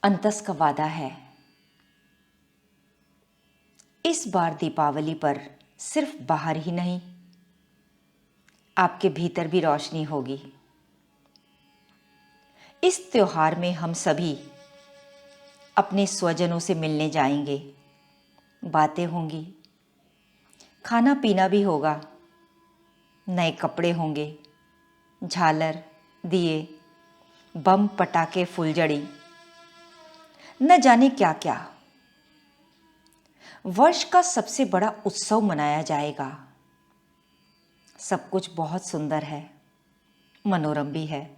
अंतस का वादा है। इस बार दीपावली पर सिर्फ बाहर ही नहीं, आपके भीतर भी रोशनी होगी। इस त्योहार में हम सभी अपने स्वजनों से मिलने जाएंगे, बातें होंगी, खाना पीना भी होगा, नए कपड़े होंगे, झालर, दिए, बम, पटाखे, फुलझड़ी, न जाने क्या क्या। वर्ष का सबसे बड़ा उत्सव मनाया जाएगा। सब कुछ बहुत सुंदर है, मनोरम भी है।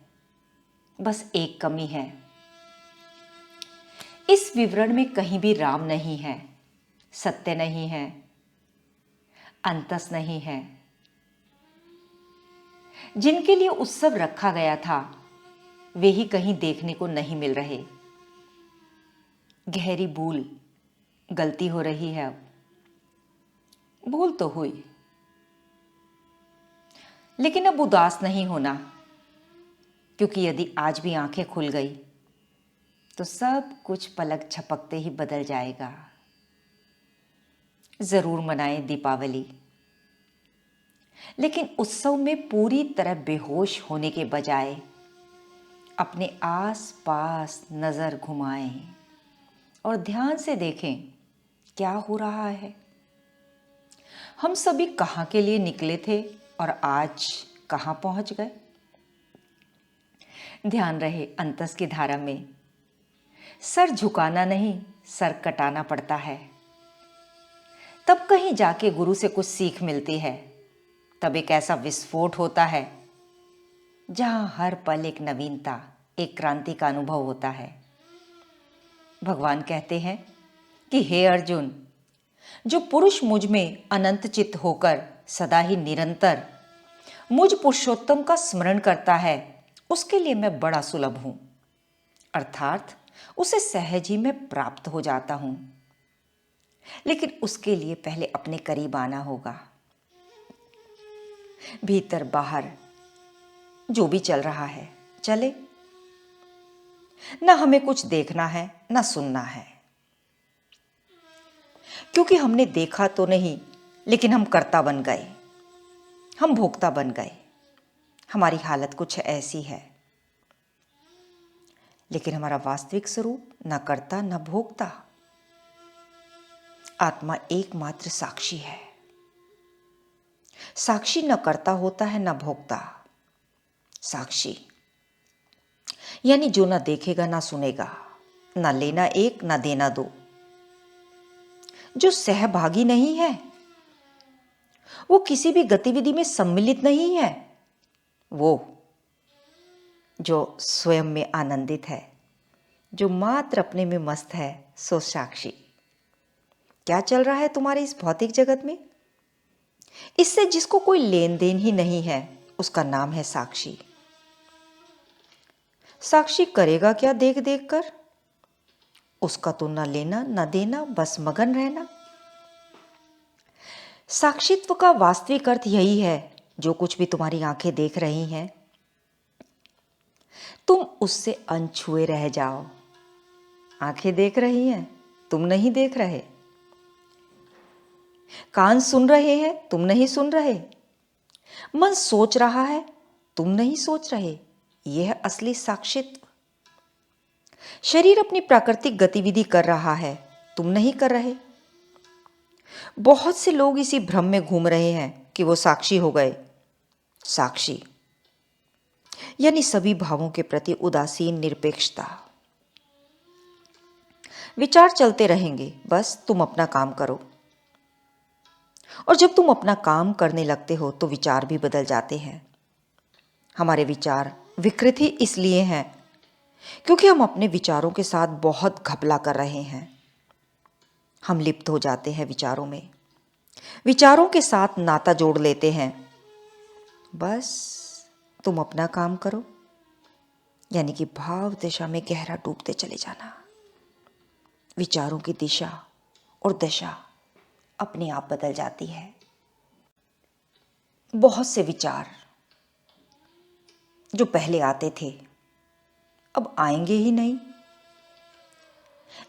बस एक कमी है, इस विवरण में कहीं भी राम नहीं है, सत्य नहीं है, अंतस नहीं है। जिनके लिए उत्सव रखा गया था वे ही कहीं देखने को नहीं मिल रहे। गहरी भूल, गलती हो रही है। अब भूल तो हुई, लेकिन अब उदास नहीं होना, क्योंकि यदि आज भी आंखें खुल गई तो सब कुछ पलक झपकते ही बदल जाएगा। जरूर मनाएं दीपावली, लेकिन उत्सव में पूरी तरह बेहोश होने के बजाय अपने आस पास नजर घुमाएं और ध्यान से देखें क्या हो रहा है। हम सभी कहाँ के लिए निकले थे और आज कहाँ पहुंच गए। ध्यान रहे अंतस की धारा में सर झुकाना नहीं, सर कटाना पड़ता है। तब कहीं जाके गुरु से कुछ सीख मिलती है। तब एक ऐसा विस्फोट होता है जहां हर पल एक नवीनता, एक क्रांति का अनुभव होता है। भगवान कहते हैं कि हे अर्जुन, जो पुरुष मुझ में अनंत चित्त होकर सदा ही निरंतर मुझ पुरुषोत्तम का स्मरण करता है, उसके लिए मैं बड़ा सुलभ हूं, अर्थात उसे सहज ही मैं प्राप्त हो जाता हूं। लेकिन उसके लिए पहले अपने करीब आना होगा। भीतर बाहर जो भी चल रहा है चले, ना हमें कुछ देखना है ना सुनना है, क्योंकि हमने देखा तो नहीं, लेकिन हम कर्ता बन गए, हम भोक्ता बन गए। हमारी हालत कुछ ऐसी है, लेकिन हमारा वास्तविक स्वरूप न कर्ता न भोक्ता। आत्मा एकमात्र साक्षी है। साक्षी न कर्ता होता है न भोक्ता। साक्षी यानी जो ना देखेगा ना सुनेगा, ना लेना एक ना देना दो, जो सहभागी नहीं है, वो किसी भी गतिविधि में सम्मिलित नहीं है, वो जो स्वयं में आनंदित है, जो मात्र अपने में मस्त है, सो साक्षी। क्या चल रहा है तुम्हारे इस भौतिक जगत में, इससे जिसको कोई लेन देन ही नहीं है, उसका नाम है साक्षी। साक्षी करेगा क्या देख देख कर? उसका तो ना लेना ना देना, बस मगन रहना। साक्षित्व का वास्तविक अर्थ यही है, जो कुछ भी तुम्हारी आंखें देख रही हैं, तुम उससे अनछुए रह जाओ। आंखें देख रही हैं, तुम नहीं देख रहे। कान सुन रहे हैं, तुम नहीं सुन रहे। मन सोच रहा है, तुम नहीं सोच रहे। यह है असली साक्षित्व। शरीर अपनी प्राकृतिक गतिविधि कर रहा है, तुम नहीं कर रहे। बहुत से लोग इसी भ्रम में घूम रहे हैं कि वो साक्षी हो गए। साक्षी यानी सभी भावों के प्रति उदासीन निरपेक्षता। विचार चलते रहेंगे, बस तुम अपना काम करो। और जब तुम अपना काम करने लगते हो तो विचार भी बदल जाते हैं। हमारे विचार विकृत ही इसलिए हैं क्योंकि हम अपने विचारों के साथ बहुत घपला कर रहे हैं। हम लिप्त हो जाते हैं विचारों में, विचारों के साथ नाता जोड़ लेते हैं। बस तुम अपना काम करो, यानी कि भाव दिशा में गहरा डूबते चले जाना। विचारों की दिशा और दशा अपने आप बदल जाती है। बहुत से विचार जो पहले आते थे अब आएंगे ही नहीं।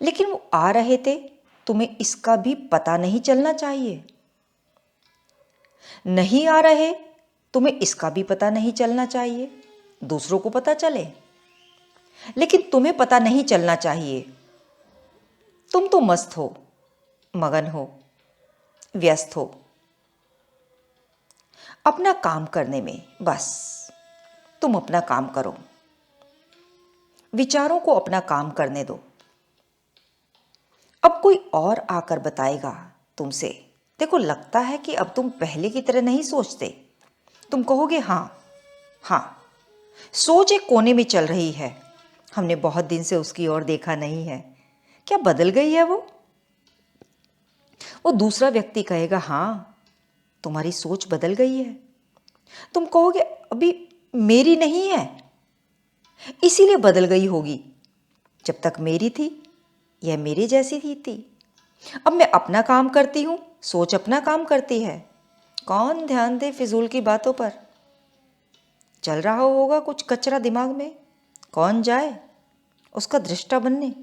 लेकिन वो आ रहे थे, तुम्हें इसका भी पता नहीं चलना चाहिए। नहीं आ रहे, तुम्हें इसका भी पता नहीं चलना चाहिए। दूसरों को पता चले, लेकिन तुम्हें पता नहीं चलना चाहिए। तुम तो मस्त हो, मगन हो, व्यस्त हो अपना काम करने में। बस तुम अपना काम करो, विचारों को अपना काम करने दो। अब कोई और आकर बताएगा तुमसे, देखो लगता है कि अब तुम पहले की तरह नहीं सोचते। तुम कहोगे हाँ हाँ, सोच एक कोने में चल रही है, हमने बहुत दिन से उसकी ओर देखा नहीं है। क्या बदल गई है वो दूसरा व्यक्ति कहेगा हाँ, तुम्हारी सोच बदल गई है। तुम कहोगे अभी मेरी नहीं है, इसीलिए बदल गई होगी। जब तक मेरी थी यह मेरे जैसी ही थी। अब मैं अपना काम करती हूं, सोच अपना काम करती है। कौन ध्यान दे फिजूल की बातों पर। चल रहा होगा कुछ कचरा दिमाग में, कौन जाए उसका दृष्टा बनने।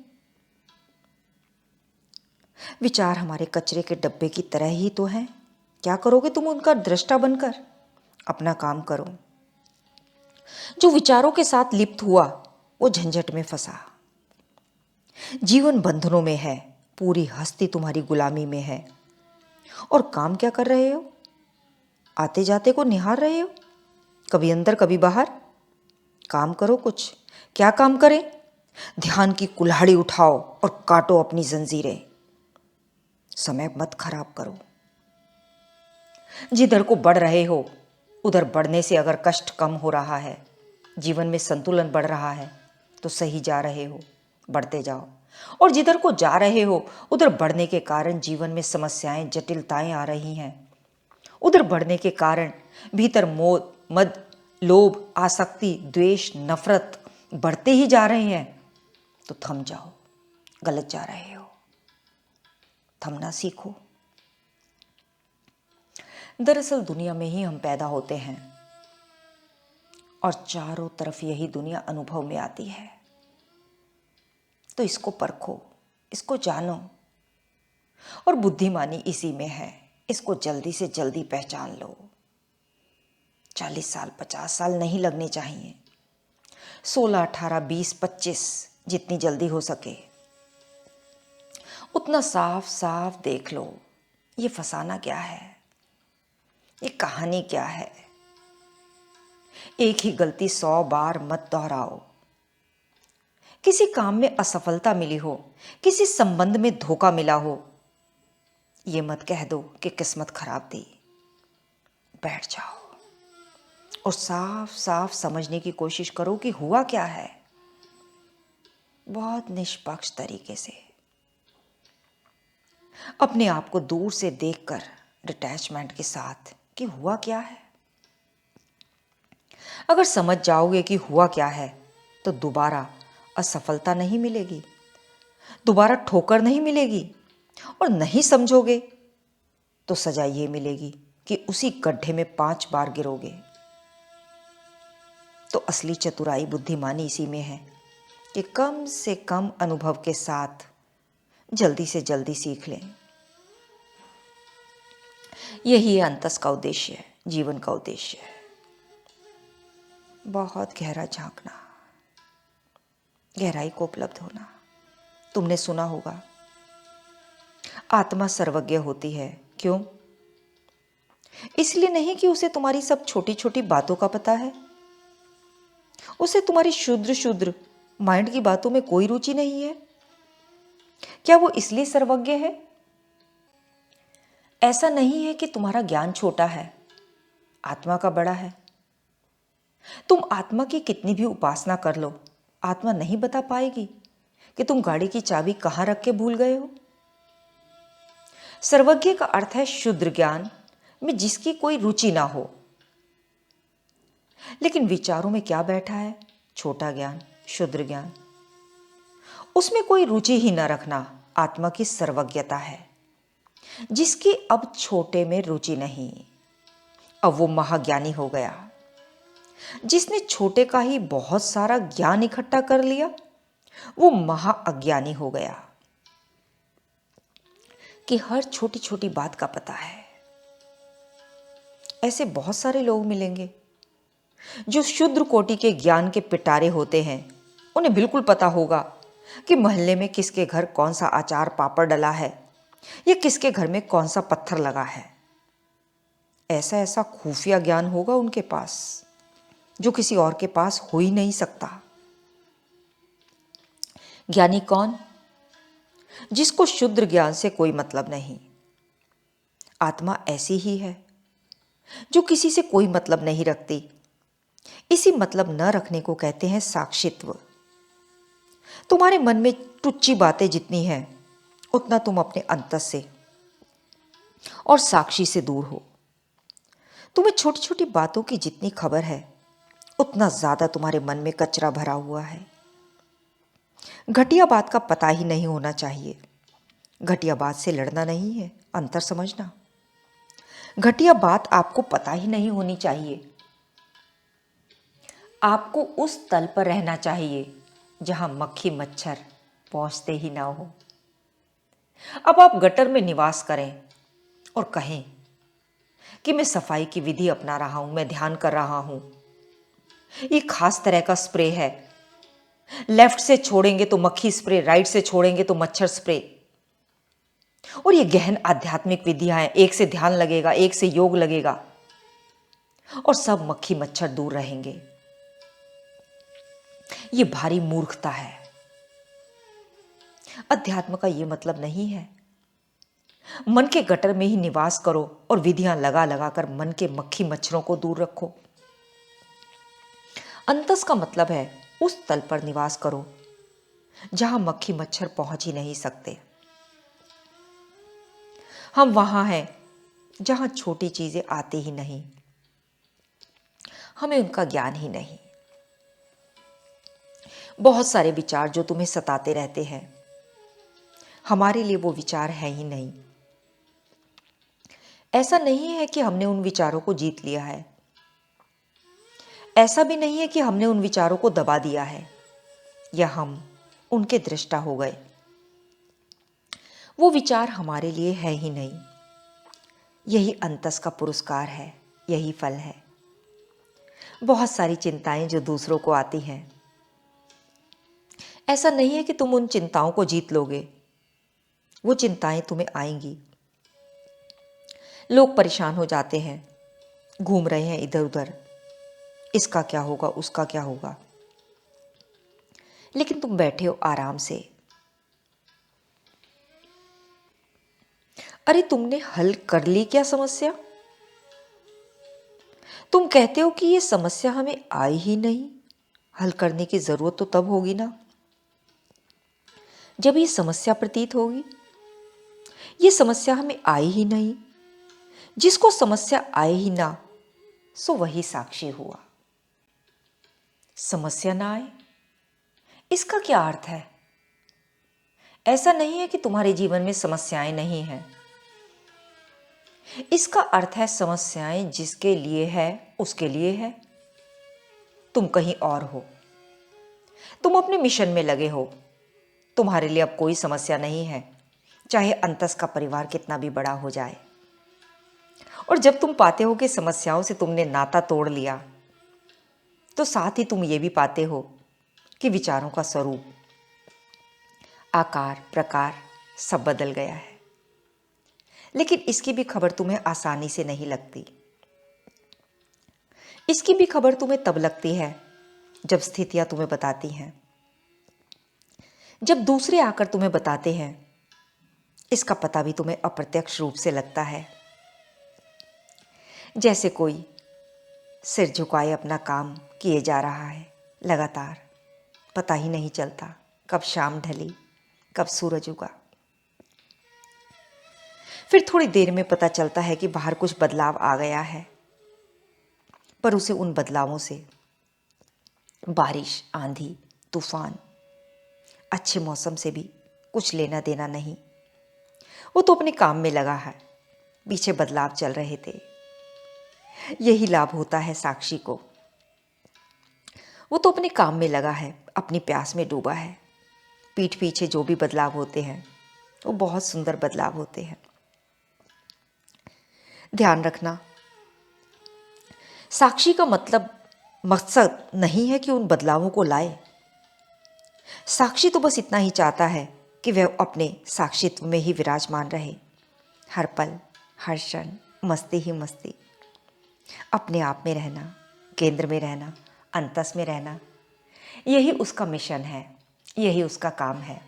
विचार हमारे कचरे के डब्बे की तरह ही तो हैं। क्या करोगे तुम उनका दृष्टा बनकर? अपना काम करो। जो विचारों के साथ लिप्त हुआ वो झंझट में फंसा। जीवन बंधनों में है, पूरी हस्ती तुम्हारी गुलामी में है। और काम क्या कर रहे हो? आते जाते को निहार रहे हो, कभी अंदर कभी बाहर। काम करो कुछ। क्या काम करें? ध्यान की कुल्हाड़ी उठाओ और काटो अपनी जंजीरें। समय मत खराब करो। जिधर को बढ़ रहे हो उधर बढ़ने से अगर कष्ट कम हो रहा है, जीवन में संतुलन बढ़ रहा है, तो सही जा रहे हो, बढ़ते जाओ। और जिधर को जा रहे हो उधर बढ़ने के कारण जीवन में समस्याएं, जटिलताएं आ रही हैं, उधर बढ़ने के कारण भीतर मोह, मद, लोभ, आसक्ति, द्वेष, नफरत बढ़ते ही जा रहे हैं, तो थम जाओ। गलत जा रहे हो, थमना सीखो। दरअसल दुनिया में ही हम पैदा होते हैं और चारों तरफ यही दुनिया अनुभव में आती है। तो इसको परखो, इसको जानो, और बुद्धिमानी इसी में है। इसको जल्दी से जल्दी पहचान लो। 40 साल 50 साल नहीं लगने चाहिए। 16, 18, 20, 25 जितनी जल्दी हो सके उतना साफ साफ देख लो। ये फसाना क्या है, ये कहानी क्या है। एक ही गलती 100 बार मत दोहराओ। किसी काम में असफलता मिली हो, किसी संबंध में धोखा मिला हो, ये मत कह दो कि किस्मत खराब थी। बैठ जाओ और साफ साफ समझने की कोशिश करो कि हुआ क्या है, बहुत निष्पक्ष तरीके से। अपने आप को दूर से देखकर डिटैचमेंट के साथ कि हुआ क्या है। अगर समझ जाओगे कि हुआ क्या है तो दोबारा असफलता नहीं मिलेगी, दोबारा ठोकर नहीं मिलेगी। और नहीं समझोगे तो सजा ये मिलेगी कि उसी गड्ढे में 5 बार गिरोगे। तो असली चतुराई, बुद्धिमानी इसी में है कि कम से कम अनुभव के साथ जल्दी से जल्दी सीख लें। यही है अंतस का उद्देश्य है, जीवन का उद्देश्य है। बहुत गहरा झांकना, गहराई को उपलब्ध होना। तुमने सुना होगा आत्मा सर्वज्ञ होती है। क्यों? इसलिए नहीं कि उसे तुम्हारी सब छोटी छोटी बातों का पता है, उसे तुम्हारी शुद्र शुद्र माइंड की बातों में कोई रुचि नहीं है। क्या वो इसलिए सर्वज्ञ है? ऐसा नहीं है कि तुम्हारा ज्ञान छोटा है, आत्मा का बड़ा है। तुम आत्मा की कितनी भी उपासना कर लो, आत्मा नहीं बता पाएगी कि तुम गाड़ी की चाबी कहां रख के भूल गए हो। सर्वज्ञ का अर्थ है शुद्र ज्ञान में जिसकी कोई रुचि ना हो। लेकिन विचारों में क्या बैठा है? छोटा ज्ञान, शुद्र ज्ञान। उसमें कोई रुचि ही ना रखना आत्मा की सर्वज्ञता है। जिसकी अब छोटे में रुचि नहीं, अब वो महाज्ञानी हो गया। जिसने छोटे का ही बहुत सारा ज्ञान इकट्ठा कर लिया, वो महाअज्ञानी हो गया। कि हर छोटी छोटी बात का पता है। ऐसे बहुत सारे लोग मिलेंगे जो शूद्र कोटि के ज्ञान के पिटारे होते हैं। उन्हें बिल्कुल पता होगा कि मोहल्ले में किसके घर कौन सा अचार पापड़ डला है या किसके घर में कौन सा पत्थर लगा है। ऐसा ऐसा खुफिया ज्ञान होगा उनके पास जो किसी और के पास हो ही नहीं सकता। ज्ञानी कौन? जिसको शुद्र ज्ञान से कोई मतलब नहीं। आत्मा ऐसी ही है जो किसी से कोई मतलब नहीं रखती। इसी मतलब न रखने को कहते हैं साक्षित्व। तुम्हारे मन में टुच्ची बातें जितनी हैं उतना तुम अपने अंतस से और साक्षी से दूर हो। तुम्हें छोटी छोटी बातों की जितनी खबर है उतना ज्यादा तुम्हारे मन में कचरा भरा हुआ है। घटिया बात का पता ही नहीं होना चाहिए। घटिया बात से लड़ना नहीं है, अंतर समझना। घटिया बात आपको पता ही नहीं होनी चाहिए। आपको उस तल पर रहना चाहिए जहां मक्खी मच्छर पहुंचते ही ना हो। अब आप गटर में निवास करें और कहें कि मैं सफाई की विधि अपना रहा हूं, मैं ध्यान कर रहा हूं। ये खास तरह का स्प्रे है, लेफ्ट से छोड़ेंगे तो मक्खी स्प्रे, राइट से छोड़ेंगे तो मच्छर स्प्रे। और ये गहन आध्यात्मिक विधियां हैं। एक से ध्यान लगेगा, एक से योग लगेगा और सब मक्खी मच्छर दूर रहेंगे। ये भारी मूर्खता है। अध्यात्म का ये मतलब नहीं है। मन के गटर में ही निवास करो और विधियां लगा लगा कर मन के मक्खी मच्छरों को दूर रखो। अंतस का मतलब है उस तल पर निवास करो जहां मक्खी मच्छर पहुंच ही नहीं सकते। हम वहां हैं जहां छोटी चीजें आती ही नहीं, हमें उनका ज्ञान ही नहीं। बहुत सारे विचार जो तुम्हें सताते रहते हैं, हमारे लिए वो विचार है ही नहीं। ऐसा नहीं है कि हमने उन विचारों को जीत लिया है। ऐसा भी नहीं है कि हमने उन विचारों को दबा दिया है या हम उनके दृष्टा हो गए। वो विचार हमारे लिए है ही नहीं। यही अंतस का पुरस्कार है, यही फल है। बहुत सारी चिंताएं जो दूसरों को आती हैं, ऐसा नहीं है कि तुम उन चिंताओं को जीत लोगे। वो चिंताएं तुम्हें आएंगी। लोग परेशान हो जाते हैं, घूम रहे हैं इधर उधर, इसका क्या होगा, उसका क्या होगा। लेकिन तुम बैठे हो आराम से। अरे तुमने हल कर ली क्या समस्या? तुम कहते हो कि ये समस्या हमें आई ही नहीं। हल करने की जरूरत तो तब होगी ना जब ये समस्या प्रतीत होगी। ये समस्या हमें आई ही नहीं। जिसको समस्या आए ही ना सो वही साक्षी हुआ। समस्या ना आए इसका क्या अर्थ है? ऐसा नहीं है कि तुम्हारे जीवन में समस्याएं नहीं हैं। इसका अर्थ है समस्याएं जिसके लिए है उसके लिए है। तुम कहीं और हो, तुम अपने मिशन में लगे हो। तुम्हारे लिए अब कोई समस्या नहीं है, चाहे अंतस का परिवार कितना भी बड़ा हो जाए। और जब तुम पाते हो कि समस्याओं से तुमने नाता तोड़ लिया, तो साथ ही तुम ये भी पाते हो कि विचारों का स्वरूप, आकार, प्रकार सब बदल गया है। लेकिन इसकी भी खबर तुम्हें आसानी से नहीं लगती। इसकी भी खबर तुम्हें तब लगती है जब स्थितियां तुम्हें बताती हैं, जब दूसरे आकर तुम्हें बताते हैं। इसका पता भी तुम्हें अप्रत्यक्ष रूप से लगता है। जैसे कोई सिर झुकाए अपना काम किए जा रहा है लगातार, पता ही नहीं चलता कब शाम ढली, कब सूरज उगा। फिर थोड़ी देर में पता चलता है कि बाहर कुछ बदलाव आ गया है, पर उसे उन बदलावों से बारिश, आंधी, तूफान, अच्छे मौसम से भी कुछ लेना देना नहीं। वो तो अपने काम में लगा है, पीछे बदलाव चल रहे थे। यही लाभ होता है साक्षी को। वो तो अपने काम में लगा है, अपनी प्यास में डूबा है। पीठ पीछे जो भी बदलाव होते हैं वो बहुत सुंदर बदलाव होते हैं। ध्यान रखना, साक्षी का मतलब मकसद नहीं है कि उन बदलावों को लाए। साक्षी तो बस इतना ही चाहता है कि वह अपने साक्षित्व में ही विराजमान रहे, हर पल हर क्षण मस्ती ही मस्ती, अपने आप में रहना, केंद्र में रहना, अंतस में रहना। यही उसका मिशन है, यही उसका काम है।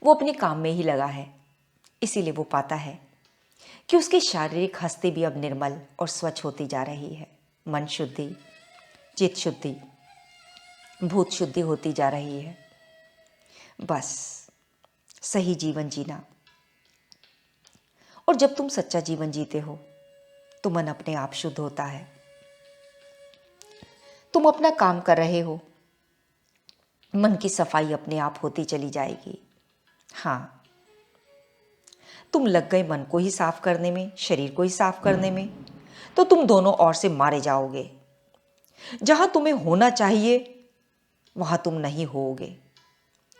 वो अपने काम में ही लगा है, इसीलिए वो पाता है कि उसकी शारीरिक हस्ती भी अब निर्मल और स्वच्छ होती जा रही है। मन शुद्धि, चित्त शुद्धि, भूत शुद्धि होती जा रही है। बस सही जीवन जीना। और जब तुम सच्चा जीवन जीते हो तो मन अपने आप शुद्ध होता है। तुम अपना काम कर रहे हो, मन की सफाई अपने आप होती चली जाएगी। हाँ, तुम लग गए मन को ही साफ करने में, शरीर को ही साफ करने में, तो तुम दोनों ओर से मारे जाओगे। जहां तुम्हें होना चाहिए वहां तुम नहीं होोगे।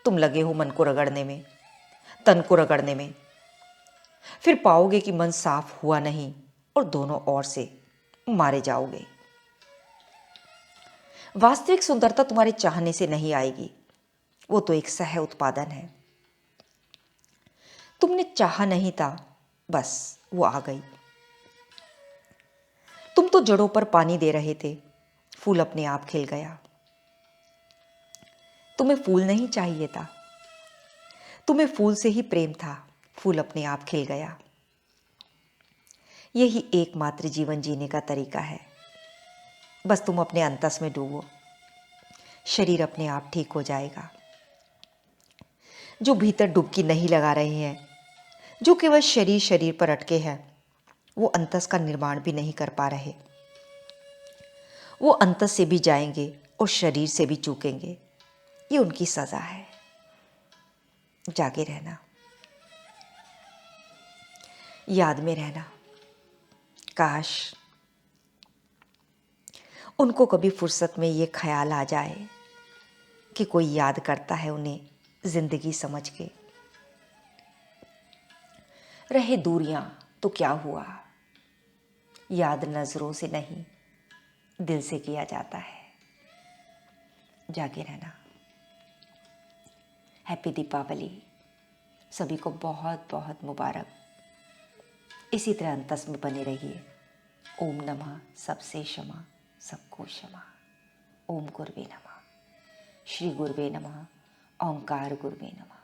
तुम लगे हो मन को रगड़ने में, तन को रगड़ने में। फिर पाओगे कि मन साफ हुआ नहीं और दोनों ओर से मारे जाओगे। वास्तविक सुंदरता तुम्हारे चाहने से नहीं आएगी, वो तो एक सह उत्पादन है। तुमने चाहा नहीं था, बस वो आ गई। तुम तो जड़ों पर पानी दे रहे थे, फूल अपने आप खिल गया। तुम्हें फूल नहीं चाहिए था, तुम्हें फूल से ही प्रेम था, फूल अपने आप खिल गया। यही एकमात्र जीवन जीने का तरीका है। बस तुम अपने अंतस में डूबो, शरीर अपने आप ठीक हो जाएगा। जो भीतर डुबकी नहीं लगा रहे हैं, जो केवल शरीर शरीर पर अटके हैं, वो अंतस का निर्माण भी नहीं कर पा रहे। वो अंतस से भी जाएंगे और शरीर से भी चूकेंगे। ये उनकी सजा है। जागे रहना, याद में रहना। काश उनको कभी फुर्सत में ये ख्याल आ जाए कि कोई याद करता है उन्हें जिंदगी समझ के। रहे दूरियां तो क्या हुआ, याद नजरों से नहीं दिल से किया जाता है। जागे रहना। हैप्पी दीपावली, सभी को बहुत बहुत मुबारक। इसी तरह अंतस में बने रहिए। ओम नमः सबसे क्षमा, सबको क्षमा। ओम गुरुवे नमः, श्री गुरुवे नमः, ओंकार गुरुवे नमः।